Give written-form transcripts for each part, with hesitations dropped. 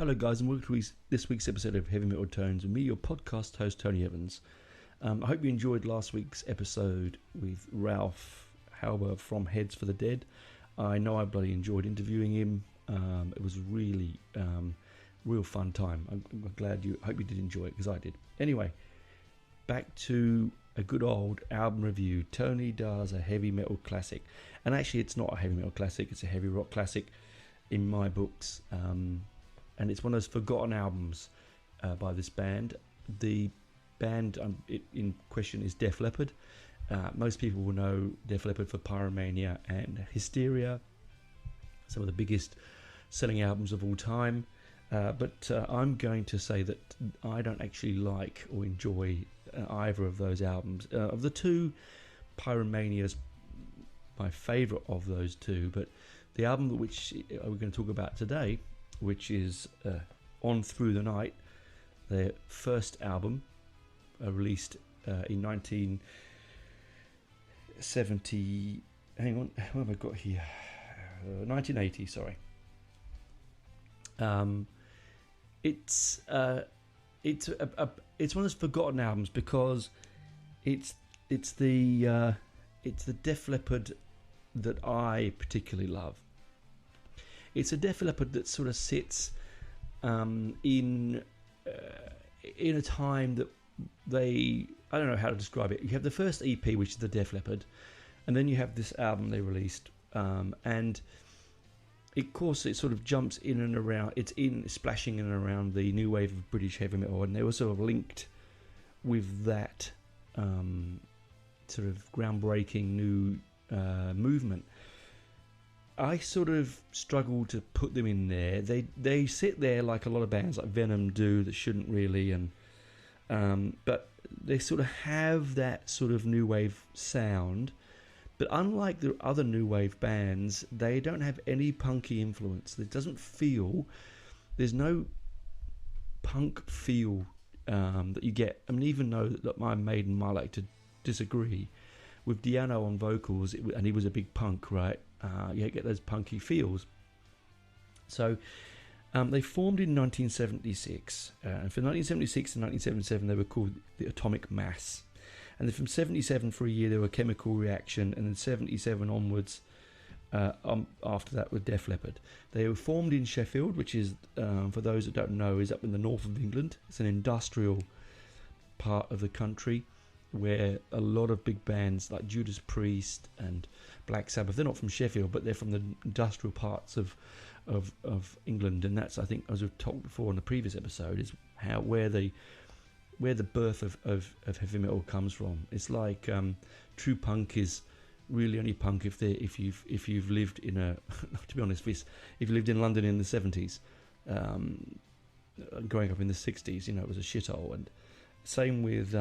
Hello guys, and welcome to this week's episode of Heavy Metal Tones with me, your podcast host Tony Evans. I hope you enjoyed last week's episode with Ralph Halber from Heads for the Dead. I know I bloody enjoyed interviewing him. It was really real fun time. I'm glad hope you did enjoy it, because I did. Anyway, back to a good old album review. Tony does a heavy metal classic, and actually it's not a heavy metal classic, it's a heavy rock classic in my books. And it's one of those forgotten albums by this band. The band in question is Def Leppard. Most people will know Def Leppard for Pyromania and Hysteria, some of the biggest selling albums of all time. But I'm going to say that I don't actually like or enjoy either of those albums. Of the two, Pyromania's my favourite of those two, but the album which we're going to talk about today, which is On Through the Night, their first album, released in 1970. Hang on, what have I got here? 1980. Sorry. It's one of those forgotten albums because it's the Def Leppard that I particularly love. It's a Def Leppard that sort of sits in a time that I don't know how to describe it. You have the first EP, which is the Def Leppard, and then you have this album they released, and of course it sort of jumps in and around. It's splashing in and around the new wave of British heavy metal, and they were sort of linked with that sort of groundbreaking new movement. I sort of struggle to put them in there. They sit there like a lot of bands like Venom do that shouldn't really, and but they sort of have that sort of new wave sound. But unlike the other new wave bands, they don't have any punky influence. It doesn't feel, there's no punk feel that you get. I mean, even though that my Maiden might like to disagree with Di'Anno on vocals, and he was a big punk, right? You get those punky feels. So they formed in 1976, and from 1976 to 1977 they were called the Atomic Mass, and then from 77 for a year they were Chemical Reaction, and then 77 onwards after that with Def Leppard. They were formed in Sheffield, which is, for those that don't know, is up in the north of England. It's an industrial part of the country where a lot of big bands like Judas Priest and Black Sabbath, they're not from Sheffield, but they're from the industrial parts of England, and that's, I think, as we've talked before in the previous episode, is where the birth of heavy metal comes from. It's like true punk is really only punk if you've lived in a to be honest, if you lived in London in the 70s, growing up in the 60s, it was a shithole. And same with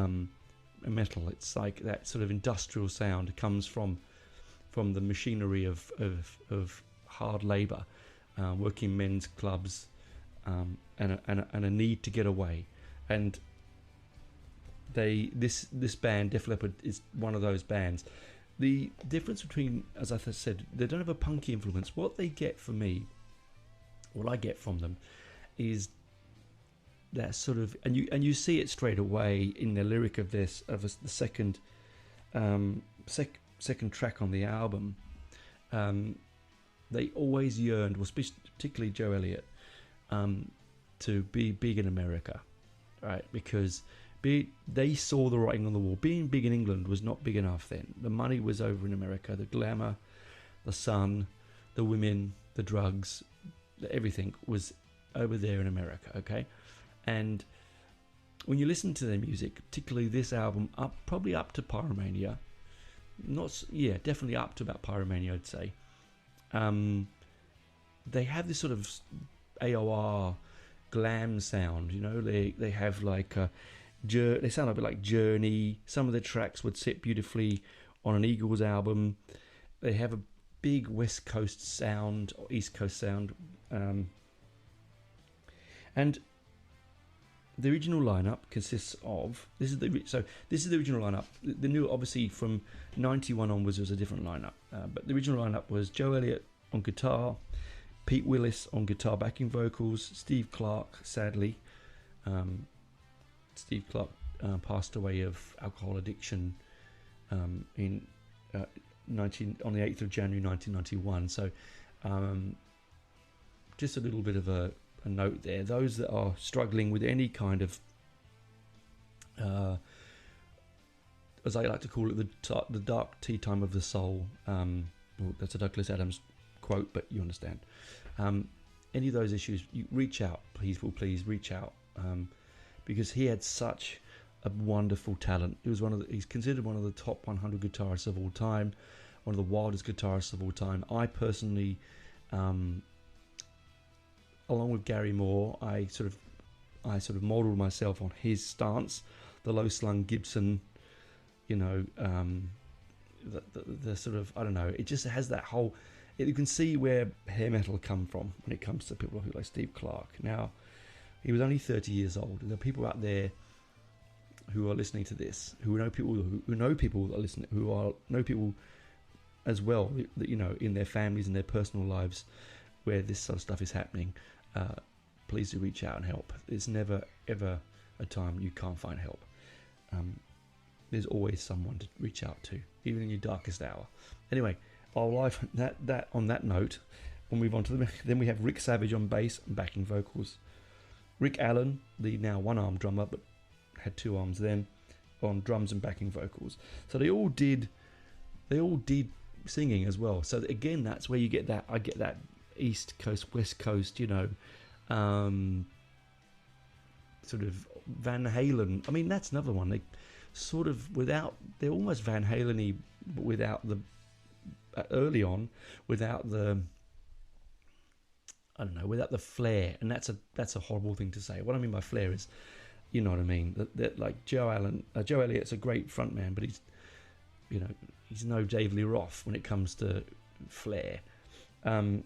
metal. It's like that sort of industrial sound comes from the machinery of hard labour, working men's clubs, and a need to get away. And this band Def Leppard is one of those bands. The difference between, as I said, they don't have a punky influence. What they get from me, what I get from them, is that sort of, and you see it straight away in the lyric of the second track on the album. They always yearned, well, particularly Joe Elliott, to be big in America, right? Because they saw the writing on the wall. Being big in England was not big enough then. The money was over in America. The glamour, the sun, the women, the drugs, everything was over there in America, okay? And when you listen to their music, particularly this album, probably up to Pyromania, definitely up to about Pyromania, I'd say. They have this sort of AOR glam sound, They have like they sound a bit like Journey. Some of the tracks would sit beautifully on an Eagles album. They have a big West Coast sound or East Coast sound, and the original lineup consists of this is the original lineup. The new, obviously, from 91 onwards was a different lineup, but the original lineup was Joe Elliott on guitar, Pete Willis on guitar backing vocals. Steve Clark, sadly. Steve Clark passed away of alcohol addiction in on the 8th of January 1991. So just a little bit of a note there. Those that are struggling with any kind of, as I like to call it, the dark tea time of the soul. Well, that's a Douglas Adams quote, but you understand. Any of those issues, you reach out, please reach out, because he had such a wonderful talent. He's considered one of the top 100 guitarists of all time, one of the wildest guitarists of all time. I personally, along with Gary Moore, I sort of modelled myself on his stance, the low slung Gibson, the sort of, I don't know, it just has that whole, you can see where hair metal come from when it comes to people like Steve Clark. Now, he was only 30 years old. There are people out there who are listening to this, who know people that are listening, know people as well, that, in their families and their personal lives where this sort of stuff is happening. Please do reach out and help. There's never ever a time you can't find help. There's always someone to reach out to, even in your darkest hour. Anyway, on that note, we'll move on to then we have Rick Savage on bass and backing vocals. Rick Allen, the now one-armed drummer, but had two arms then, on drums and backing vocals. So they all did singing as well. So again, that's where you get that. I get that East Coast, West Coast, sort of Van Halen. I mean, that's another one. They sort of they're almost Van Halen-y, but without the early on, without the, I don't know, without the flair. And that's a horrible thing to say. What I mean by flair is, you know what I mean, that like Joe Elliott's a great frontman, but he's no Dave Lee Roth when it comes to flair. And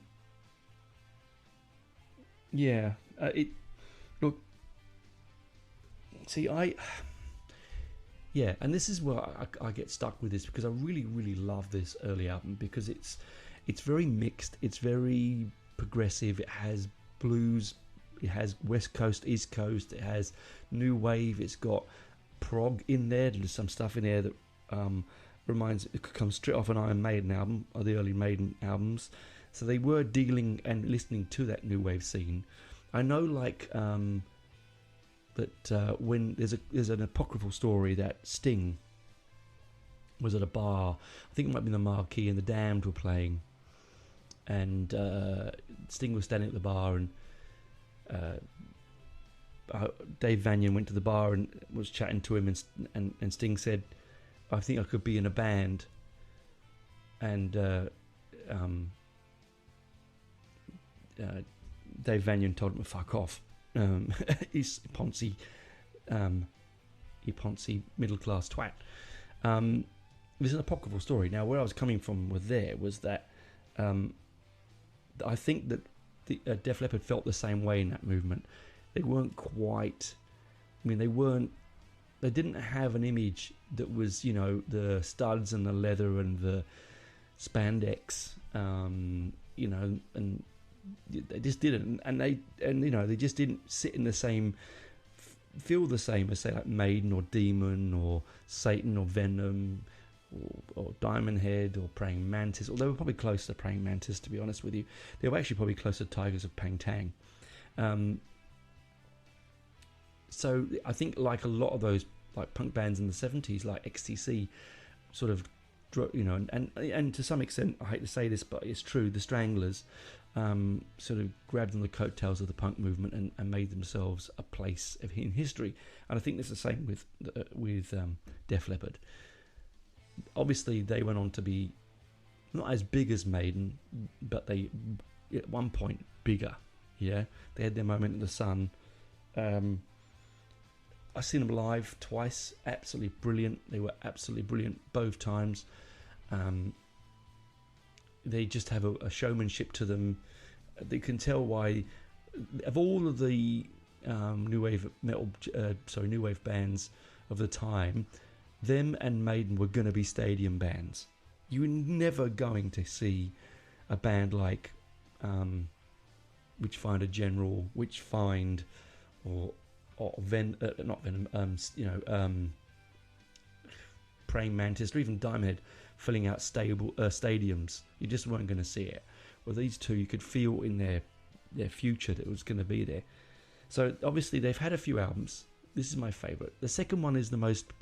this is where I get stuck with this, because I really, really love this early album, because it's very mixed, it's very progressive, it has blues, it has West Coast, East Coast, it has new wave, it's got prog in there, there's some stuff in there that it comes straight off an Iron Maiden album, or the early Maiden albums. So they were dealing and listening to that new wave scene. I know, like, that when there's an apocryphal story that Sting was at a bar, I think it might be the Marquee, and the Damned were playing, and Sting was standing at the bar, and Dave Vanian went to the bar and was chatting to him, and Sting said, "I think I could be in a band," and Dave Vanian told him to fuck off. He's Ponzi middle class twat. There's an apocryphal story. Now, where I was coming from was that I think that the Def Leppard felt the same way in that movement. They weren't quite. I mean, they didn't have an image that was, the studs and the leather and the spandex, and they just didn't, and they just didn't sit in the same, feel the same as, say, like Maiden or Demon or Satan or Venom or Diamond Head or Praying Mantis. Although they were probably closer to Praying Mantis, to be honest with you. They were actually probably closer to Tigers of Pang Tang. So I think, like a lot of those like punk bands in the 70s, like XTC, sort of, and to some extent, I hate to say this, but it's true, the Stranglers sort of grabbed on the coattails of the punk movement and made themselves a place in history. And I think it's the same with Def Leppard. Obviously, they went on to be not as big as Maiden, but they, at one point, bigger. Yeah, they had their moment in the sun. I've seen them live twice. Absolutely brilliant. They were absolutely brilliant both times. They just have a showmanship to them. They can tell why, of all of the new wave bands of the time, them and Maiden were going to be stadium bands. You were never going to see a band like Witchfinder General, Witchfind, or not Venom, Praying Mantis, or even Diamond Head filling out stadiums. You just weren't going to see it. Well, these two, you could feel in their future that it was going to be there. So obviously they've had a few albums. This is my favourite. The second one is the most,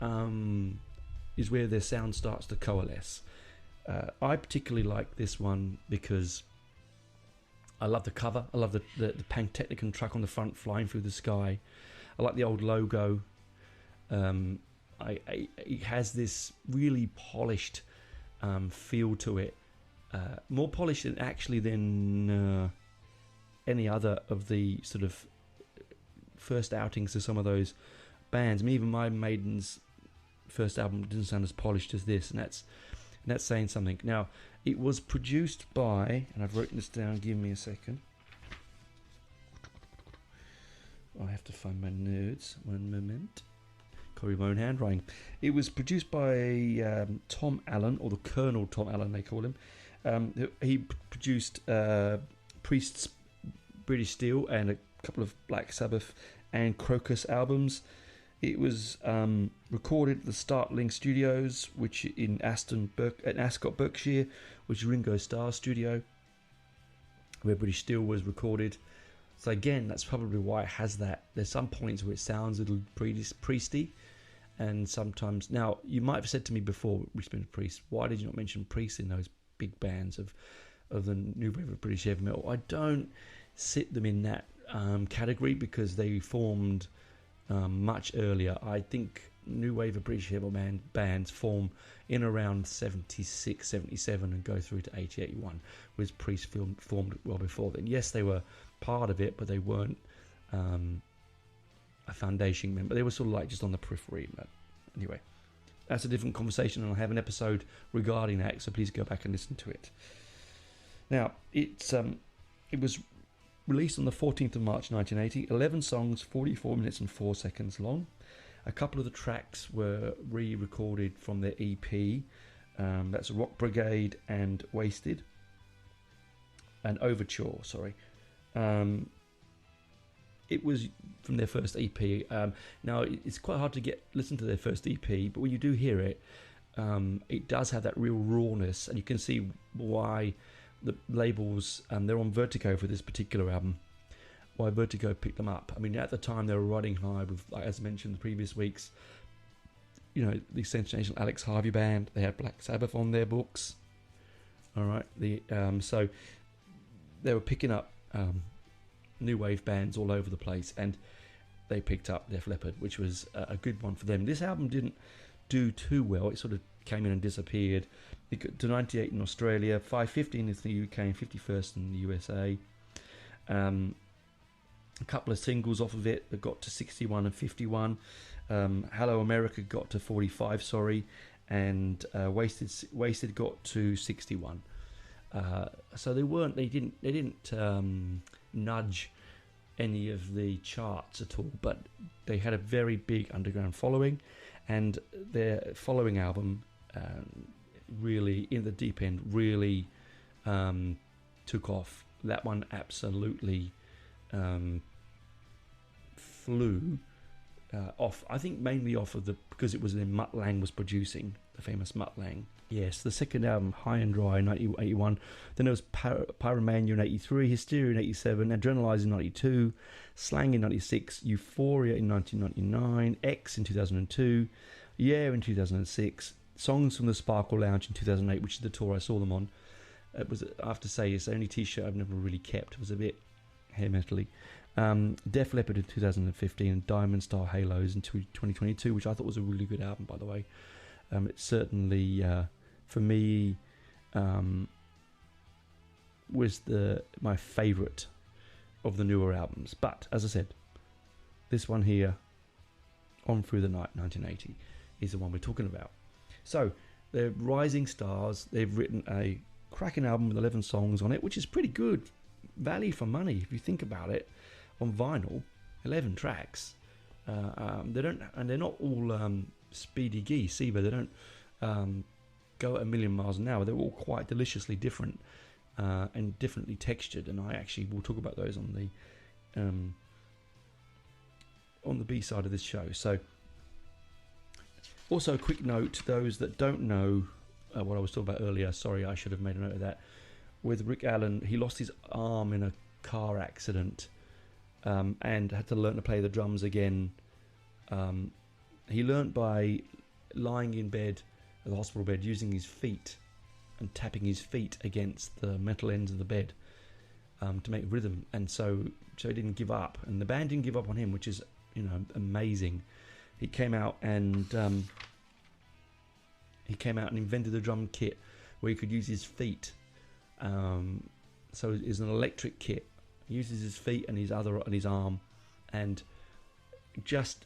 is where their sound starts to coalesce. I particularly like this one because I love the cover. I love the Pantechnicon truck on the front flying through the sky. I like the old logo. It has this really polished feel to it. More polished than any other of the sort of first outings of some of those bands. I mean, even my Maiden's first album didn't sound as polished as this, and that's saying something. Now, it was produced by, and I've written this down, give me a second. I have to find my notes. One moment. Copy my own handwriting. It was produced by Tom Allen, or the Colonel Tom Allen, they call him. He produced Priest's British Steel and a couple of Black Sabbath and Crocus albums. It was recorded at the Startling Studios, which in Ascot, Berkshire, which is Ringo Starr's studio, where British Steel was recorded. So again, that's probably why it has that. There's some points where it sounds a little priesty, and sometimes. Now, you might have said to me before, Richmond Priest, why did you not mention Priest in those big bands of the new wave of British heavy metal? I don't sit them in that category because they formed much earlier. I think new wave of British heavy bands form in around 76, 77 and go through to 80, 81, whereas Priest formed well before then. Yes, they were part of it, but they weren't a foundation member. They were sort of like just on the periphery. But anyway, that's a different conversation, and I'll have an episode regarding that, so please go back and listen to it. Now, it was released on the 14th of March 1980, 11 songs, 44 minutes and 4 seconds long. A couple of the tracks were re-recorded from their EP. That's Rock Brigade and Wasted. And Overture, sorry. It was from their first EP. Now, it's quite hard to listen to their first EP, but when you do hear it, it does have that real rawness, and you can see why the labels, they're on Vertigo for this particular album, why Vertigo picked them up. I mean, at the time, they were riding high with, like, as mentioned in the previous weeks, the sensational Alex Harvey Band. They had Black Sabbath on their books. All right. So they were picking up new wave bands all over the place, and they picked up Def Leppard, which was a good one for them. This album didn't do too well. It sort of came in and disappeared. It got to 98 in Australia, 515 in the UK, and 51st in the USA. A couple of singles off of it that got to 61 and 51. Hello America got to 45, and Wasted got to 61. So they didn't nudge any of the charts at all, but they had a very big underground following, and their following album, really in the deep end, really took off. That one absolutely flew off. I think mainly off of because it was in Mutt Lange was producing, the famous Mutt Lange. Yes, the second album, High and Dry, in 1981. Then there was Pyromania in 83, Hysteria in 87, Adrenalize in 92, Slang in 96, Euphoria in 1999, X in 2002, Yeah in 2006, Songs from the Sparkle Lounge in 2008, which is the tour I saw them on. It was, I have to say, it's the only t-shirt I've never really kept. It was a bit hair metal-y. Def Leppard in 2015, and Diamond Star Halos in 2022, which I thought was a really good album, by the way. It certainly, for me, was my favourite of the newer albums. But, as I said, this one here, On Through the Night, 1980, is the one we're talking about. So, they're rising stars. They've written a cracking album with 11 songs on it, which is pretty good value for money, if you think about it. On vinyl, 11 tracks. They're not all speedy geese either. They don't go at a million miles an hour. They're all quite deliciously different, and differently textured, and I actually will talk about those on the B side of this show. So, also a quick note to those that don't know what I was talking about earlier. Sorry, I should have made a note of that. With Rick Allen, he lost his arm in a car accident, and had to learn to play the drums again. He learned by lying in bed, at the hospital bed, using his feet and tapping his feet against the metal ends of the bed to make rhythm, and so he didn't give up, and the band didn't give up on him, which is, you know, amazing. He came out and invented a drum kit where he could use his feet. So it's an electric kit. He uses his feet and his arm, and just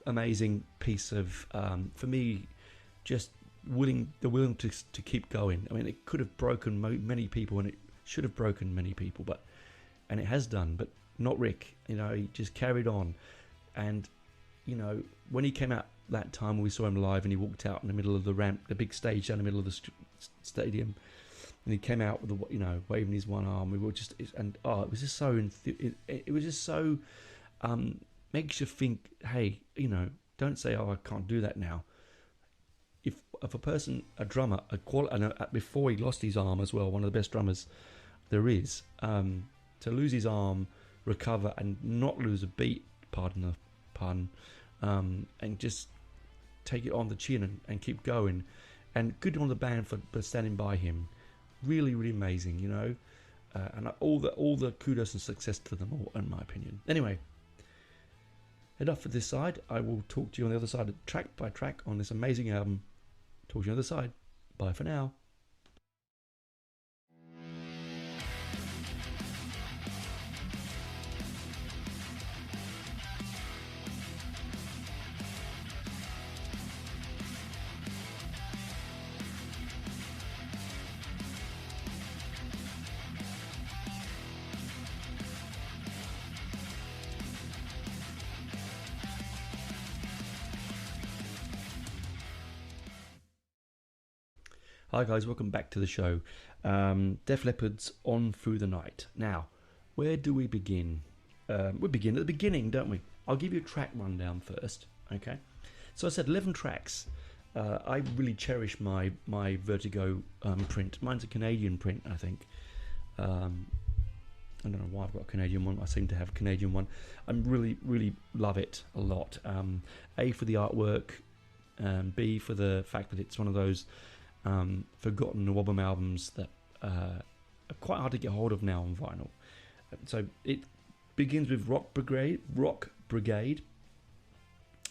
amazing piece of, for me, just willing to keep going. I mean, it could have broken many people, and it should have broken many people, and it has done, but not Rick. You know, he just carried on. And, you know, when he came out that time when we saw him live, and he walked out in the middle of the ramp, the big stage down the middle of the stadium, and he came out with waving his one arm. We were just, and it was just so, it was just so, makes you think, hey, you know, don't say, oh, I can't do that now. If a person, a drummer, before he lost his arm as well, one of the best drummers there is, to lose his arm, recover, and not lose a beat, pardon the pun, and just take it on the chin and keep going. And good on the band for standing by him. Really, really amazing, you know. And all the kudos and success to them all, in my opinion. Anyway, enough for this side. I will talk to you on the other side, track by track, on this amazing album. Talk to you on the other side. Bye for now. Hi guys, welcome back to the show. Def Leppard's On Through the Night. Now, where do we begin? We begin at the beginning, don't we? I'll give you a track rundown first, okay? So I said 11 tracks. I really cherish my Vertigo print. Mine's a Canadian print, I think. I don't know why I've got a Canadian one. I seem to have a Canadian one. I really, really love it a lot. A, for the artwork. B, for the fact that it's one of those forgotten NWOBHM albums that are quite hard to get hold of now on vinyl. So it begins with Rock Brigade,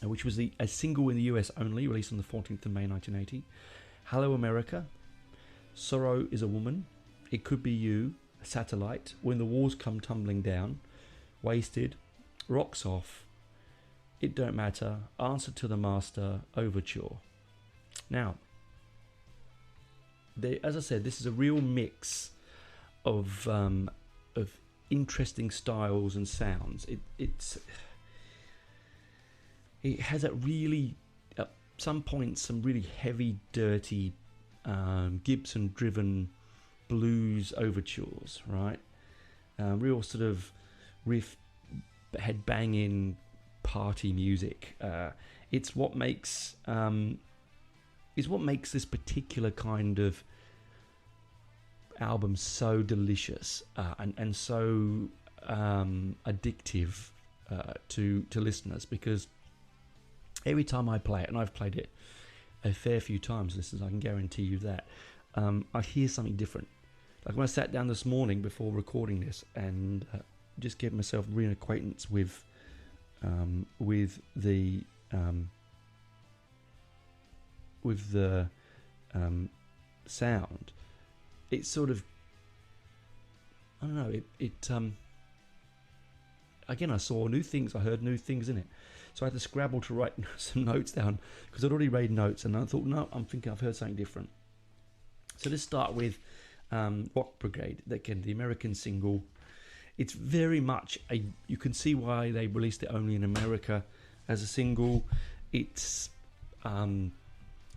which was a single in the US only, released on the 14th of May 1980. Hello America, Sorrow is a Woman, It Could Be You, Satellite, When the Walls Come Tumbling Down, Wasted, Rocks Off, It Don't Matter, Answer to the Master, Overture. Now, as I said, this is a real mix of interesting styles and sounds. It has a really, at some points, some really heavy, dirty, Gibson-driven blues overtures, right? Real sort of riff, head-banging party music. It's what makes this particular kind of album so delicious and so addictive to listeners, because every time I play it, and I've played it a fair few times, listeners, I can guarantee you that, I hear something different. Like when I sat down this morning before recording this and just get myself reacquaintance with the sound, it's sort of, I don't know, again, I saw new things, I heard new things in it, so I had to scrabble to write some notes down, because I'd already made notes, and I thought, no, I'm thinking I've heard something different. So let's start with Rock Brigade, again, the American single. It's very much you can see why they released it only in America as a single. It's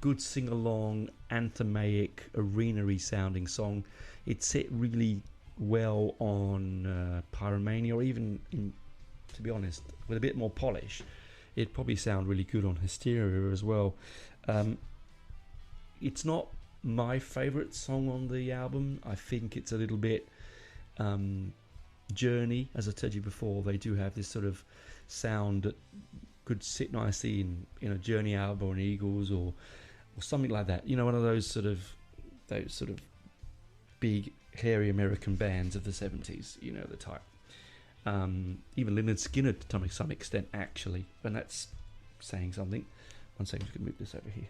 good sing-along, anthemaic, arena-y sounding song. it sit really well on Pyromania, or even, to be honest, with a bit more polish, it'd probably sound really good on Hysteria as well. It's not my favourite song on the album. I think it's a little bit Journey, as I told you before. They do have this sort of sound that could sit nicely in a Journey album or an Eagles or something like that. You know, one of those sort of big hairy American bands of the 70s. You know, the type. Even Lynyrd Skynyrd to some extent, actually, and that's saying something. One second, I'm just going to move this over here.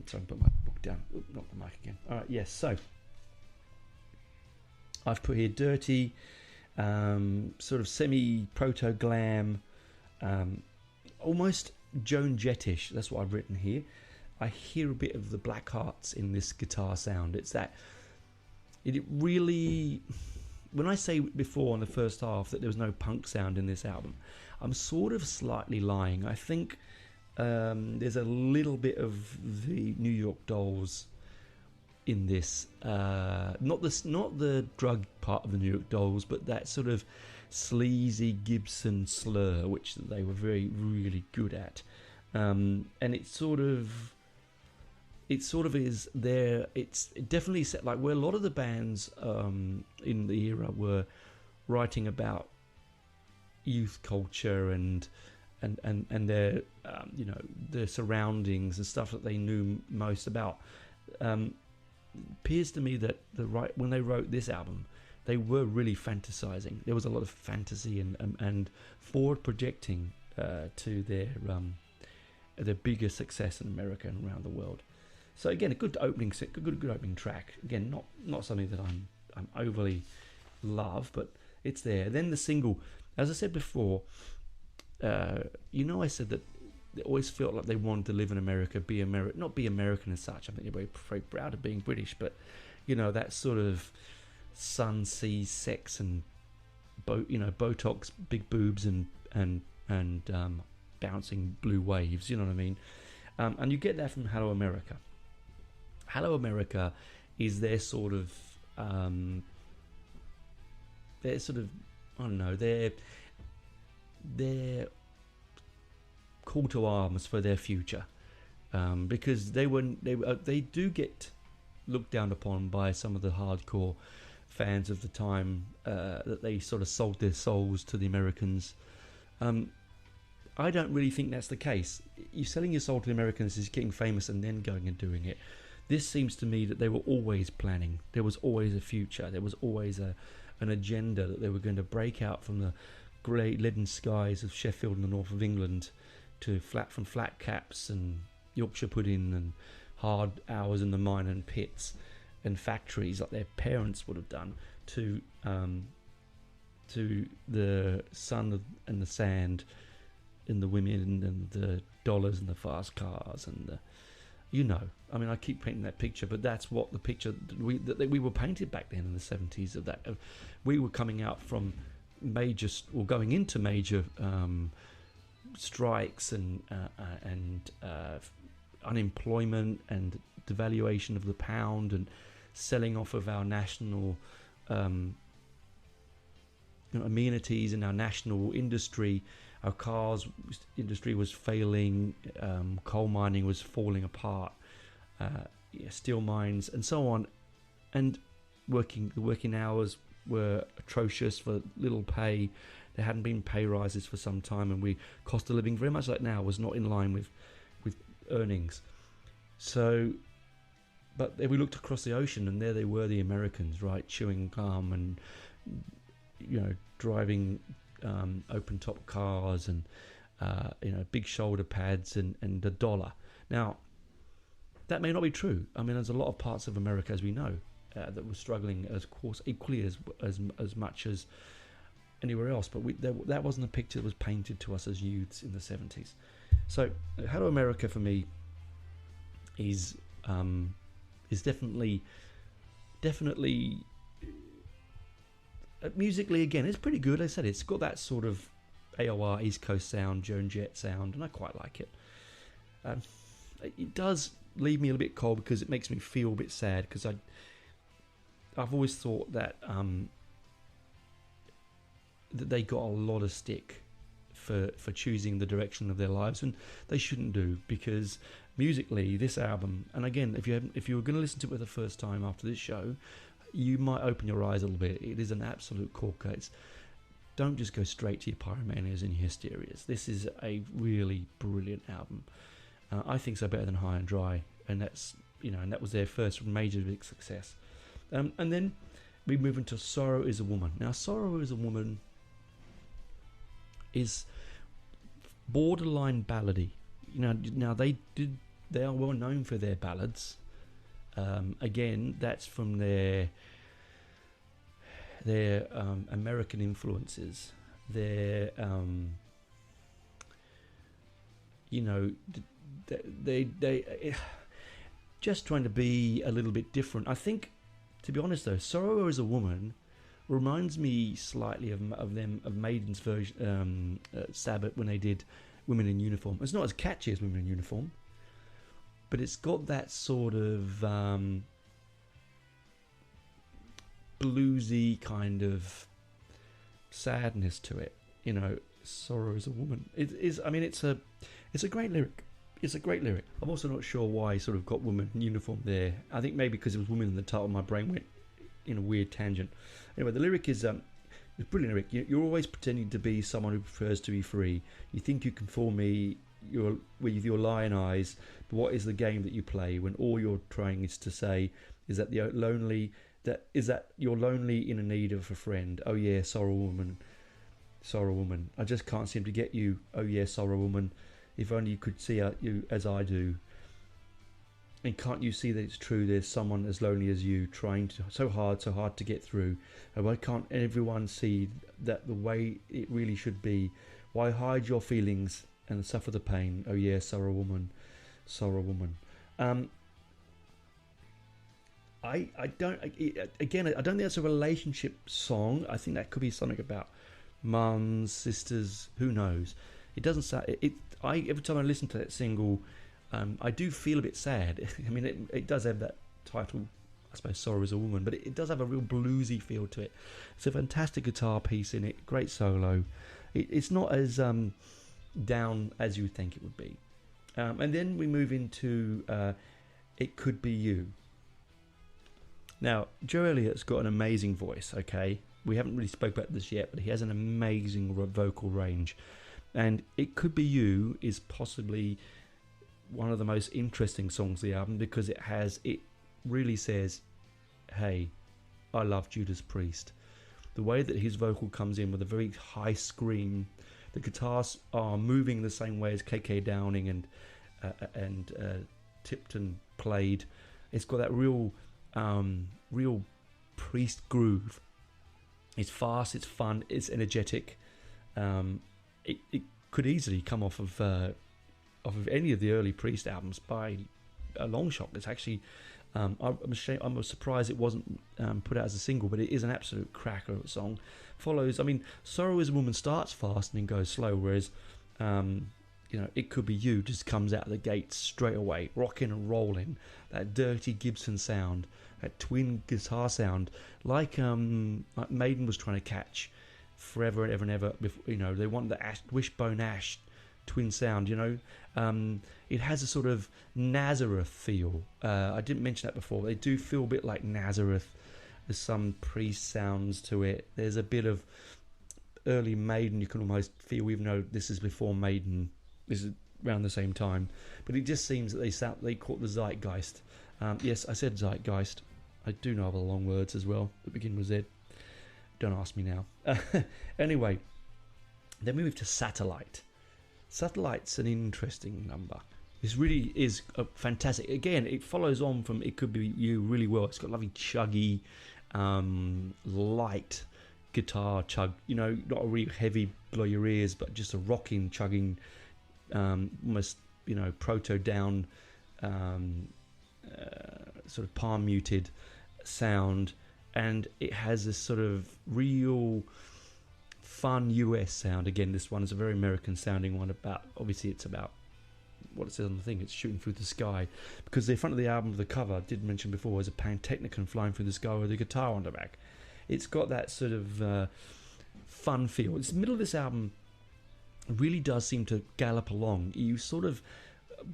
Sorry, put my book down. Not the mic again. All right, yes. So I've put here dirty, sort of semi-proto glam, almost Joan Jettish. That's what I've written here. I hear a bit of the Black Hearts in this guitar sound. It's that it really. When I say before in the first half that there was no punk sound in this album, I'm sort of slightly lying. I think there's a little bit of the New York Dolls in this. Not the drug part of the New York Dolls, but that sort of sleazy Gibson slur, which they were really good at. And it sort of is there. It definitely set like where a lot of the bands in the era were writing about youth culture and their their surroundings and stuff that they knew most about. Appears to me that when they wrote this album, they were really fantasizing. There was a lot of fantasy and forward projecting to their bigger success in America and around the world. So again, a good opening track. Again, not something that I'm overly love, but it's there. Then the single, as I said before, I said that they always felt like they wanted to live in America, not be American as such. I think they're very proud of being British, but that sort of sun, sea, sex, and Botox, big boobs, and bouncing blue waves. You know what I mean? And you get that from Hello America. Hello America is their sort of I don't know, their call to arms for their future, because they do get looked down upon by some of the hardcore fans of the time, that they sort of sold their souls to the Americans. I don't really think that's the case. You selling your soul to the Americans is getting famous and then going and doing it. This seems to me that they were always planning. There was always a future. There was always an agenda that they were going to break out from the grey leaden skies of Sheffield and the north of England to flat caps and Yorkshire pudding and hard hours in the mine and pits and factories like their parents would have done, to the sun and the sand and the women and the dollars and the fast cars and the, I mean, I keep painting that picture, but that's what the picture that we were painted back then in the 70s of that. We were coming out from going into major strikes and unemployment and devaluation of the pound and selling off of our national amenities and our national industry. Our cars industry was failing, coal mining was falling apart, steel mines and so on, and the working hours were atrocious for little pay. There hadn't been pay rises for some time, and cost of living, very much like now, was not in line with earnings. So, but we looked across the ocean, and there they were, the Americans, right, chewing gum and driving open top cars and big shoulder pads and the dollar. Now, that may not be true. I mean, there's a lot of parts of America, as we know, that were struggling, as course, equally as much as anywhere else. But that wasn't a picture that was painted to us as youths in the 70s. So, Hello America for me is definitely musically, again, it's pretty good. Like I said, it's got that sort of AOR East Coast sound, Joan Jett sound, and I quite like it. It does leave me a little bit cold because it makes me feel a bit sad, because I've always thought that that they got a lot of stick for choosing the direction of their lives, and they shouldn't do, because musically this album, and again, if you were going to listen to it for the first time after this show, you might open your eyes a little bit. It is an absolute corker. Don't just go straight to your Pyromanias and your Hysterias. This is a really brilliant album. I think so, better than High and Dry, and that was their first major big success. And then we move into Sorrow Is a Woman. Now, Sorrow Is a Woman is borderline ballady. Now they are well known for their ballads. Again, that's from their American influences. Their they just trying to be a little bit different. I think, to be honest though, Sorrow Is a Woman reminds me slightly of Maiden's version, Sabbath, when they did Women in Uniform. It's not as catchy as Women in Uniform, but it's got that sort of bluesy kind of sadness to it. Sorrow Is a Woman. It is. I mean, it's a great lyric. It's a great lyric. I'm also not sure why I sort of got Woman in Uniform there. I think maybe because it was Woman in the title, my brain went in a weird tangent. Anyway, the lyric is it's a brilliant lyric. You're always pretending to be someone who prefers to be free. You think you can fool me with your lying eyes, but what is the game that you play when all you're trying is to say is that you're lonely in a need of a friend? Oh yeah, sorrow woman. I just can't seem to get you. Oh yeah, sorrow woman. If only you could see you as I do. And can't you see that it's true? There's someone as lonely as you, trying so hard to get through. And why can't everyone see that the way it really should be? Why hide your feelings and suffer the pain? Oh yeah, sorrow woman. I don't think that's a relationship song. I think that could be something about mums, sisters, who knows. It doesn't sound. Every time I listen to that single, I do feel a bit sad. I mean, it does have that title, I suppose, Sorrow Is a Woman, but it does have a real bluesy feel to it. It's a fantastic guitar piece in it, great solo. It's not as down as you would think it would be. And then we move into It Could Be You. Now, Joe Elliott's got an amazing voice, okay? We haven't really spoke about this yet, but he has an amazing vocal range. And It Could Be You is possibly one of the most interesting songs of the album, because it really says, hey, I love Judas Priest. The way that his vocal comes in with a very high scream, the guitars are moving the same way as KK Downing and Tipton played. It's got that real Priest groove. It's fast, it's fun, it's energetic. It could easily come off of any of the early Priest albums by a long shot. It's actually, I'm surprised it wasn't put out as a single, but it is an absolute cracker of a song. Follows, I mean, Sorrow Is a Woman starts fast and then goes slow, whereas, It Could Be You just comes out of the gate straight away, rocking and rolling. That dirty Gibson sound, that twin guitar sound, like Maiden was trying to catch forever and ever and ever. Before, they want the Wishbone Ash twin sound. It has a sort of Nazareth feel. I didn't mention that before. They do feel a bit like Nazareth. There's some Priest sounds to it. There's a bit of early Maiden. You can almost feel, even though this is before Maiden. This is around the same time, but it just seems that they caught the zeitgeist. Yes, I said zeitgeist. I do know other long words as well that begin with Z. Don't ask me now. Anyway, then we move to Satellite. Satellite's an interesting number. This really is fantastic. Again, it follows on from It Could Be You really well. It's got lovely chuggy, light guitar chug. Not a really heavy blow your ears, but just a rocking, chugging, almost proto down, sort of palm muted sound, and it has this sort of real fun US sound. Again, this one is a very American sounding one. Obviously it's about what it says on the thing. It's shooting through the sky, because the front of the album, the cover, I did mention before, is a Pantechnicon flying through the sky with a guitar on the back. It's got that sort of fun feel. It's the middle of this album really does seem to gallop along. You sort of,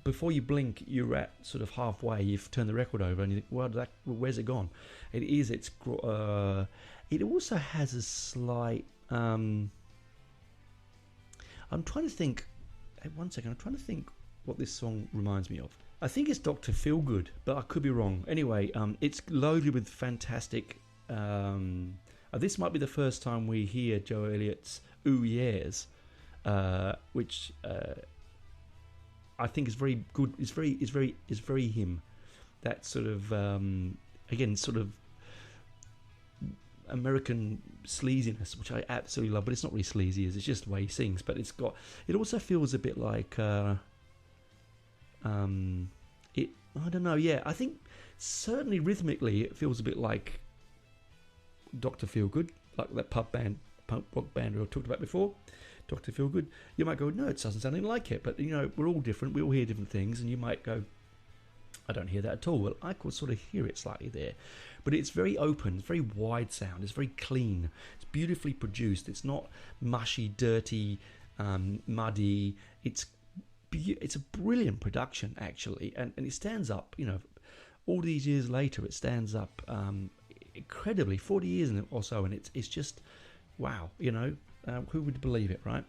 before you blink, you're at sort of halfway. You've turned the record over and you think, well, where's it gone? It also has a slight, I'm trying to think, one second, I'm trying to think what this song reminds me of. I think it's Dr. Feelgood, but I could be wrong. Anyway, it's loaded with fantastic, this might be the first time we hear Joe Elliott's Ooh Yeahs, which I think is very good. It's very him. That sort of again, sort of American sleaziness, which I absolutely love. But it's not really sleazy; it's just the way he sings. But it also feels a bit like I don't know. Yeah, I think certainly rhythmically it feels a bit like Dr. Feelgood, like that punk rock band we talked about before. Dr. Feelgood. You might go, no, it doesn't sound anything like it. But, we're all different. We all hear different things. And you might go, I don't hear that at all. Well, I could sort of hear it slightly there. But it's very open. It's very wide sound. It's very clean. It's beautifully produced. It's not mushy, dirty, muddy. It's a brilliant production, actually. And it stands up, all these years later, it stands up incredibly, 40 years or so. And it's just, wow, who would believe it, right?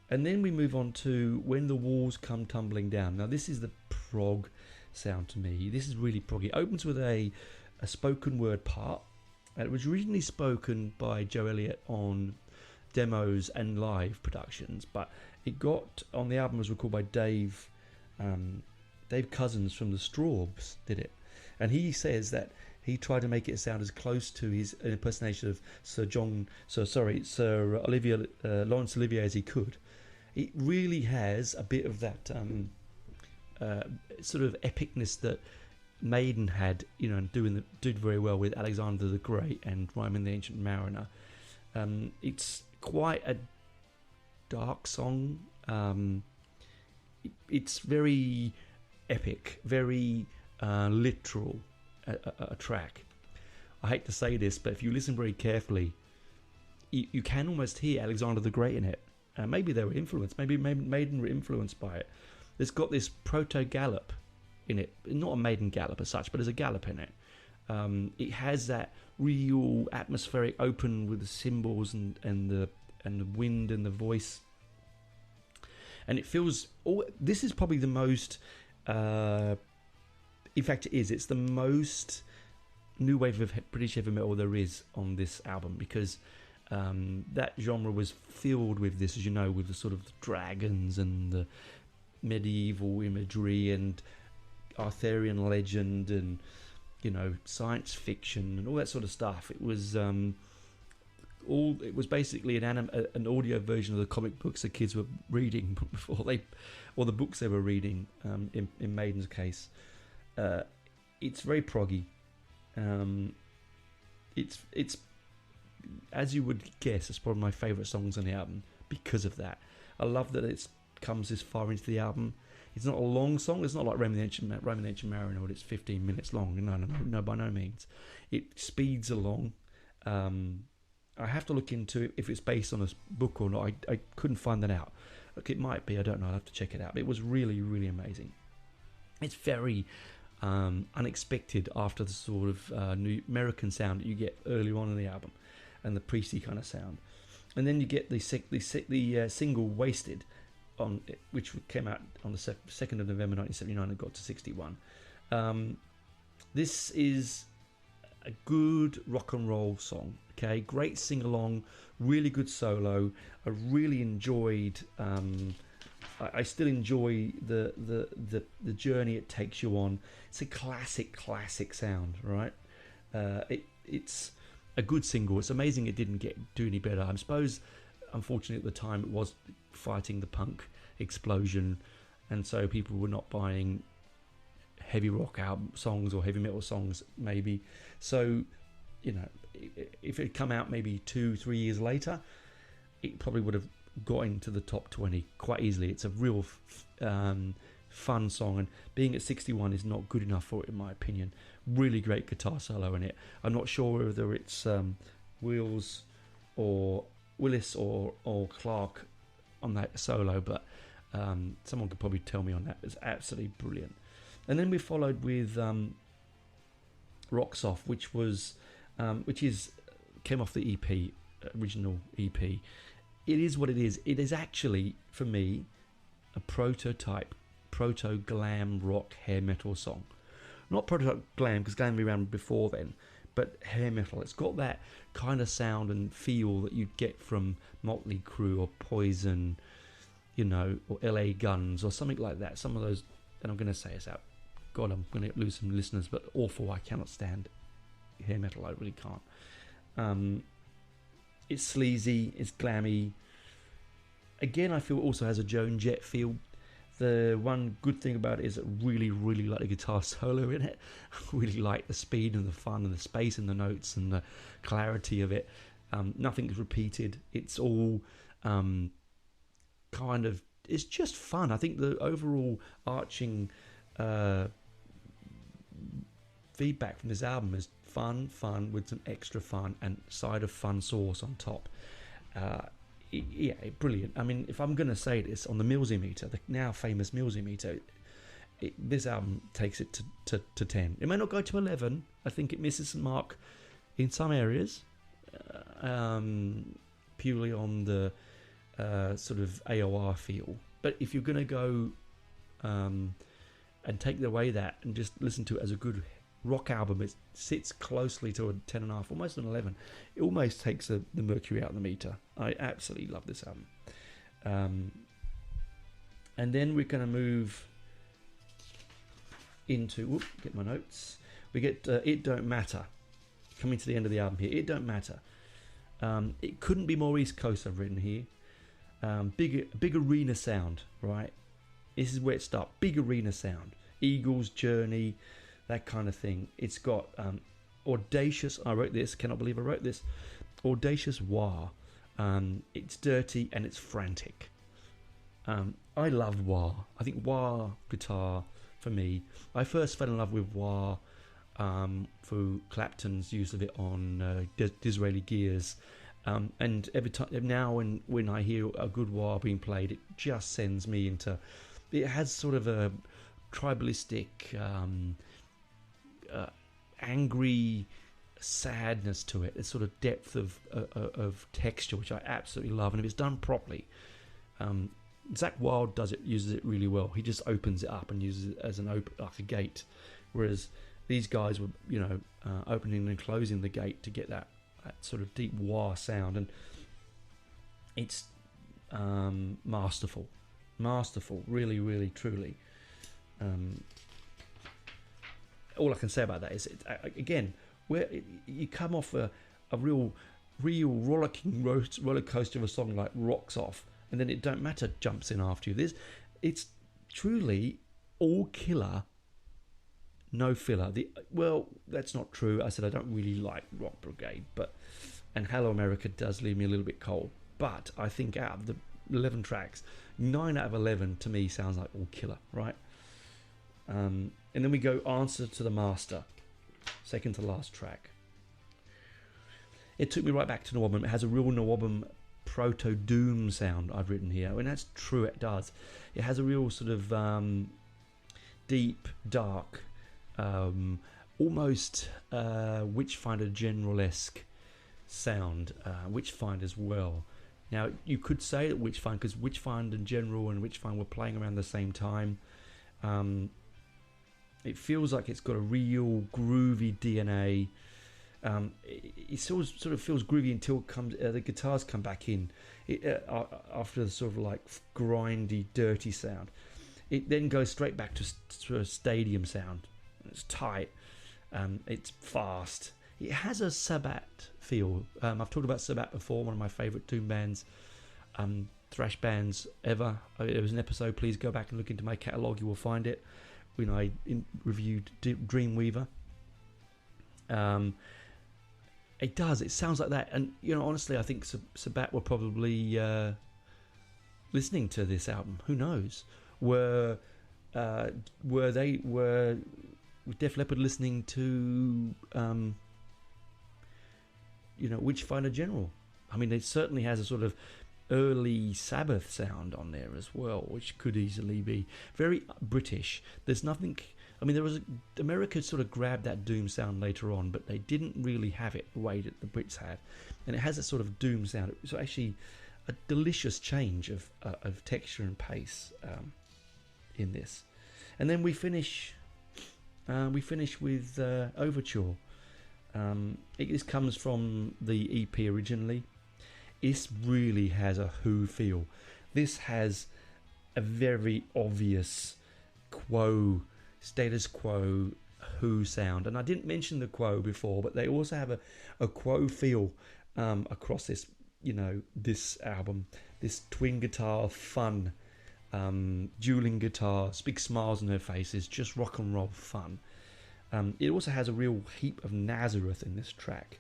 And then we move on to When the Walls Come Tumbling Down. Now, this is the prog sound to me. This is really proggy. It opens with a spoken word part. It was originally spoken by Joe Elliott on demos and live productions, but it got on the album was recorded by Dave Cousins from the Strawbs did it, and he says that he tried to make it sound as close to his impersonation of Sir Laurence Olivier as he could. It really has a bit of that sort of epicness that Maiden had, and did very well with Alexander the Great and Ryman the Ancient Mariner. It's quite a dark song. It's very epic, very literal. A track. I hate to say this, but if you listen very carefully, you can almost hear Alexander the Great in it. Maybe they were influenced. Maybe Maiden were influenced by it. It's got this proto-gallop in it. Not a Maiden gallop as such, but there's a gallop in it. It has that real atmospheric open with the cymbals and the wind and the voice. And it feels... this is probably the most... in fact, it's the most new wave of British heavy metal there is on this album, because that genre was filled with this, as you know, with the sort of dragons and the medieval imagery and Arthurian legend and, science fiction and all that sort of stuff. It was basically an audio version of the comic books the kids were reading or the books they were reading. In Maiden's case. It's very proggy. It's as you would guess, it's probably my favourite songs on the album because of that. I love that it comes this far into the album. It's not a long song. It's not like Roman the Ancient Mariner, where it's 15 minutes long. No, by no means. It speeds along. I have to look into it if it's based on a book or not. I couldn't find that out. Look, it might be. I don't know. I'll have to check it out. But it was really, really amazing. It's very unexpected after the sort of new American sound that you get early on in the album and the Priesty kind of sound. And then you get the single Wasted, which came out on the 2nd of November 1979 and got to 61. This is a good rock and roll song. Okay, great sing along, really good solo. I really enjoyed. I still enjoy the journey it takes you on. It's a classic sound, right? It's a good single. It's amazing it didn't do any better. I suppose, unfortunately, at the time it was fighting the punk explosion, and so people were not buying heavy rock album songs or heavy metal songs, maybe. So, if it had come out maybe 2-3 years later, it probably would have got into the top 20 quite easily. It's a real fun song, and being at 61 is not good enough for it, in my opinion. Really great guitar solo in it. I'm not sure whether it's Willis or Clark on that solo, but someone could probably tell me on that. It's absolutely brilliant. And then we followed with Rocks Off, which came off the EP, original EP. It is what it is. It is actually, for me, a proto glam rock hair metal song. Not proto glam, because glam was around before then, but hair metal. It's got that kind of sound and feel that you'd get from Motley Crue or Poison, or LA Guns or something like that. Some of those, and I'm going to say it's out. God, I'm going to lose some listeners, but awful. I cannot stand hair metal. I really can't. It's sleazy, it's glammy. Again, I feel it also has a Joan Jett feel. The one good thing about it is I really, really like the guitar solo in it. I really like the speed and the fun and the space in the notes and the clarity of it. Nothing's repeated. It's all it's just fun. I think the overall arching feedback from this album is fun with some extra fun and side of fun sauce on top. Brilliant. I mean, if I'm going to say this, on the Millsy meter, the now famous Millsy meter, this album takes it to 10. It may not go to 11. I think it misses the mark in some areas, purely on the sort of AOR feel. But if you're going to go and take away that and just listen to it as a good rock album, it sits closely to a 10.5, almost an 11. It almost takes the mercury out of the meter. I absolutely love this album. And then we're going to move into, get my notes. We get It Don't Matter, coming to the end of the album here. It Don't Matter. It couldn't be more East Coast, I've written here. Big arena sound, right? This is where it starts. Big arena sound. Eagles, Journey, that kind of thing. It's got audacious, I wrote this, cannot believe I wrote this, audacious wah. It's dirty and it's frantic. I love wah. I think wah guitar, for me, I first fell in love with wah through Clapton's use of it on Disraeli Gears. And every time now when I hear a good wah being played, it just sends me into, it has sort of a tribalistic, angry sadness to it. It's sort of depth of texture, which I absolutely love. And if it's done properly, Zakk Wylde uses it really well. He just opens it up and uses it as like a gate, whereas these guys were, opening and closing the gate to get that sort of deep wah sound, and it's masterful, really, really, truly. All I can say about that is, again, where you come off a real roller coaster of a song like Rocks Off, and then It Don't Matter jumps in after you. It's truly all killer, no filler. Well, that's not true. I said I don't really like Rock Brigade, and Hello America does leave me a little bit cold. But I think out of the 11 tracks, 9 out of 11 to me sounds like all killer, right? And then we go Answer to the Master, second to last track. It took me right back to NWOBHM. It has a real NWOBHM proto-doom sound, I've written here. And that's true, it does. It has a real sort of deep, dark, almost Witchfinder General-esque sound. Witchfinder as well. Now, you could say that Witchfinder, because Witchfinder and General and Witchfinder were playing around the same time. It feels like it's got a real groovy DNA. It sort of feels groovy until it comes, the guitars come back in after the sort of like grindy, dirty sound. It then goes straight back to a stadium sound. It's tight. It's fast. It has a Sabbath feel. I've talked about Sabbath before, one of my favourite doom bands, thrash bands ever. There was an episode, please go back and look into my catalogue, you will find it, when I reviewed Dreamweaver. It sounds like that. And, honestly, I think Sabbath were probably listening to this album? Who knows? Were Def Leppard listening to Witchfinder General? I mean, it certainly has a sort of early Sabbath sound on there as well, which could easily be very British. There's nothing. I mean, America sort of grabbed that doom sound later on, but they didn't really have it the way that the Brits had, and it has a sort of doom sound. It's actually a delicious change of texture and pace in this. And then we finish with Overture. This comes from the EP originally. This really has a Who feel. This has a very obvious status quo Who sound. And I didn't mention the Quo before, but they also have a Quo feel across this, this album. This twin guitar fun, dueling guitars, big smiles on their faces, just rock and roll fun. It also has a real heap of Nazareth in this track.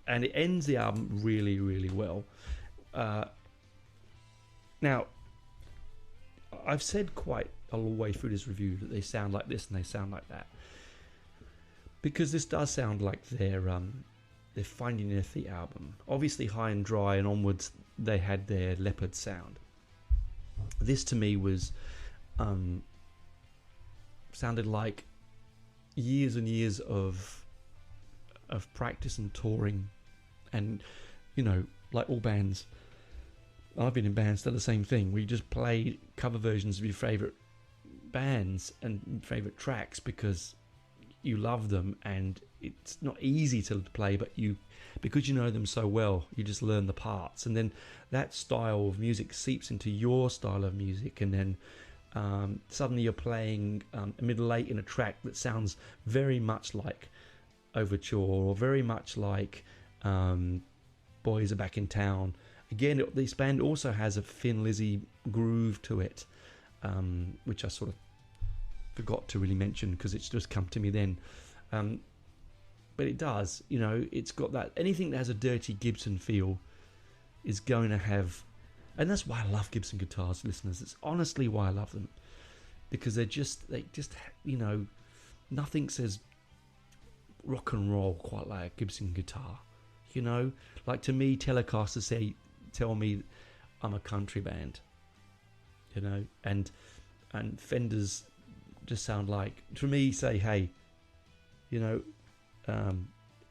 And it ends the album really, really well. Now, I've said quite a long way through this review that they sound like this and they sound like that, because this does sound like they're Finding Their Feet album. Obviously, High and Dry and onwards, they had their Leppard sound. This to me was sounded like years and years of practice and touring, and like all bands, I've been in bands that are the same thing. We just play cover versions of your favourite bands and favourite tracks because you love them, and it's not easy to play, but because you know them so well, you just learn the parts, and then that style of music seeps into your style of music, and then suddenly you're playing middle eight in a track that sounds very much like Overture, or very much like Boys Are Back in Town. Again, this band also has a Thin Lizzy groove to it, which I sort of forgot to really mention because it's just come to me then. But it does, it's got that. Anything that has a Dirty Gibson feel is going to have, and that's why I love Gibson guitars, listeners. It's honestly why I love them, because they just nothing says rock and roll quite like a Gibson guitar. Like, to me, Telecasters tell me I'm a country band, and Fenders just sound like, to me, say, hey,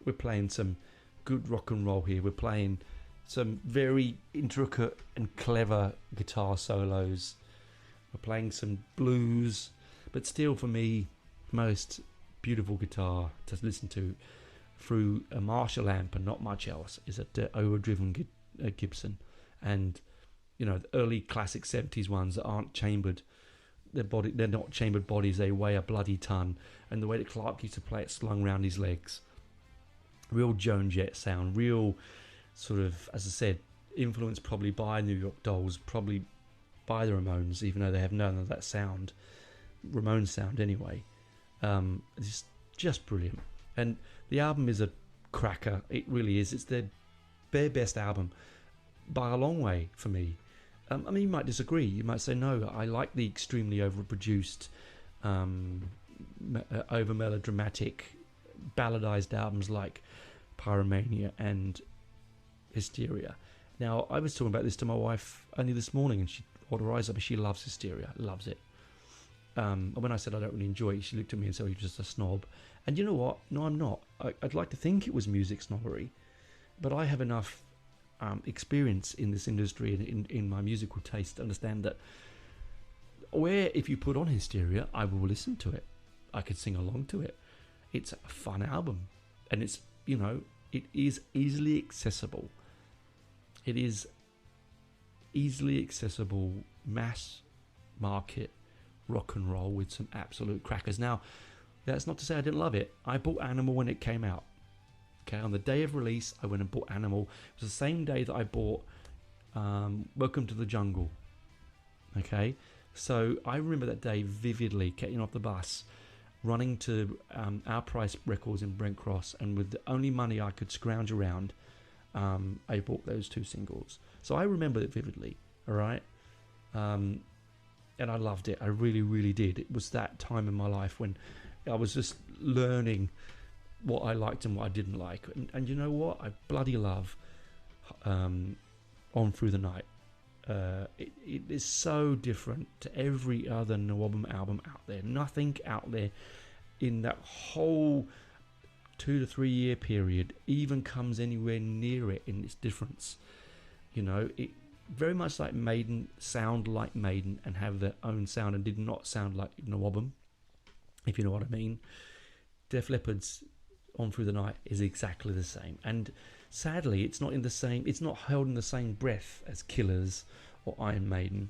we're playing some good rock and roll here. We're playing some very intricate and clever guitar solos. We're playing some blues, but still, for me, most beautiful guitar to listen to through a Marshall amp and not much else is a overdriven Gibson. And the early classic 70s ones that aren't chambered, they're not chambered bodies, they weigh a bloody ton, and the way that Clark used to play it slung around his legs, real Joan Jett sound, real sort of, as I said, influenced probably by New York Dolls, probably by the Ramones, even though they have none of that sound, Ramones sound anyway. It's just brilliant, and the album is a cracker. It really is. It's their best album by a long way for me. I mean, you might disagree. You might say, no, I like the extremely overproduced, over melodramatic, balladized albums like Pyromania and Hysteria. Now, I was talking about this to my wife only this morning, and she rolled her eyes up, and she loves Hysteria, loves it. And when I said I don't really enjoy it, she looked at me and said, "Oh, you're just a snob." And you know what? No, I'm not. I'd like to think it was music snobbery, but I have enough experience in this industry and in my musical taste to understand that if you put on Hysteria, I will listen to it. I could sing along to it. It's a fun album, and it's, it is easily accessible. It is easily accessible, mass market rock and roll with some absolute crackers. Now, that's not to say I didn't love it. I bought Animal when it came out. Okay, on the day of release, I went and bought Animal. It was the same day that I bought Welcome to the Jungle. Okay, so I remember that day vividly, getting off the bus, running to Our Price Records in Brent Cross, and with the only money I could scrounge around, I bought those 2 singles. So I remember it vividly, all right? And I loved it. I really, really did. It was that time in my life when I was just learning what I liked and what I didn't like. And you know what? I bloody love On Through the Night. It is so different to every other NWOBHM album out there. Nothing out there in that whole 2 to 3 year period even comes anywhere near it in its difference. You know, it very much like Maiden, sound like Maiden and have their own sound, and did not sound like NWOBHM, if you know what I mean. Def Leppard's On Through the Night is exactly the same, and sadly it's not held in the same breath as Killers or Iron Maiden,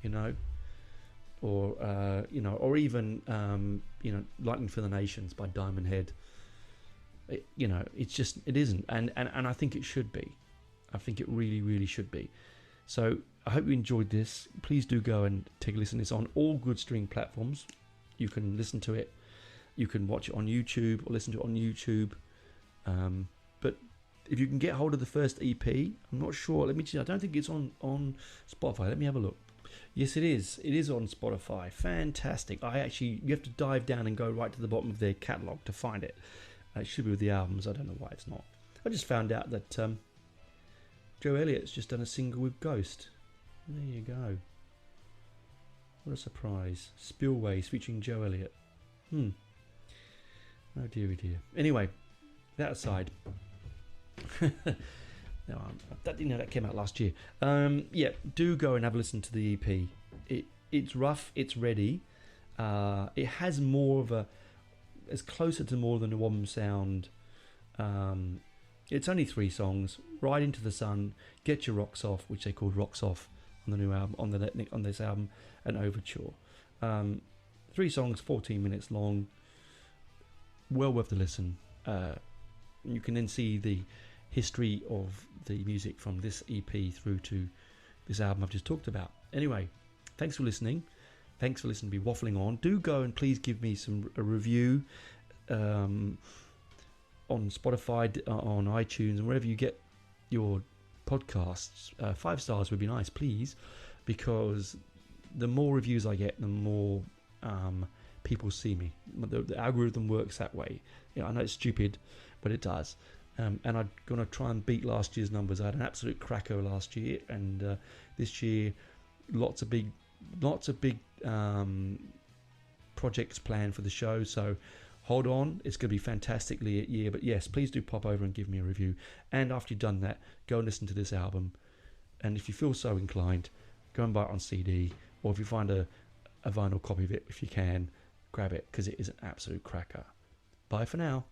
you know, or or even Lightning for the Nations by Diamond Head. It isn't, and I think it should be. I think it really, really should be. So I hope you enjoyed this. Please do go and take a listen. It's on all good streaming platforms. You can listen to it. You can watch it on YouTube or listen to it on YouTube. But if you can get hold of the first EP, I'm not sure. I don't think it's on Spotify. Let me have a look. Yes, it is. It is on Spotify. Fantastic. You have to dive down and go right to the bottom of their catalogue to find it. It should be with the albums. I don't know why it's not. I just found out that Joe Elliott's just done a single with Ghost. There you go. What a surprise. Spillways featuring Joe Elliott. Oh dearie dear. Anyway, that aside. That came out last year. Do go and have a listen to the EP. It's rough, it's ready. It has more of it's closer to more than a NWOBHM sound. It's only 3 songs: Ride Into the Sun, Get Your Rocks Off, which they called Rocks Off on the new album, on this album, and Overture. 3 songs, 14 minutes long. Well worth the listen. You can then see the history of the music from this EP through to this album I've just talked about. Anyway, thanks for listening. Thanks for listening to me waffling on. Do go and please give me a review on Spotify, on iTunes, and wherever you get your podcasts. 5 stars would be nice, please, because the more reviews I get, the more people see me. The algorithm works that way. I know it's stupid, but it does. And I'm going to try and beat last year's numbers. I had an absolute cracker last year, and this year, lots of big projects planned for the show. So hold on, it's going to be fantastically a year. But yes, please do pop over and give me a review. And after you've done that, go and listen to this album. And if you feel so inclined, go and buy it on CD, or if you find a vinyl copy of it, if you can, grab it, because it is an absolute cracker. Bye for now.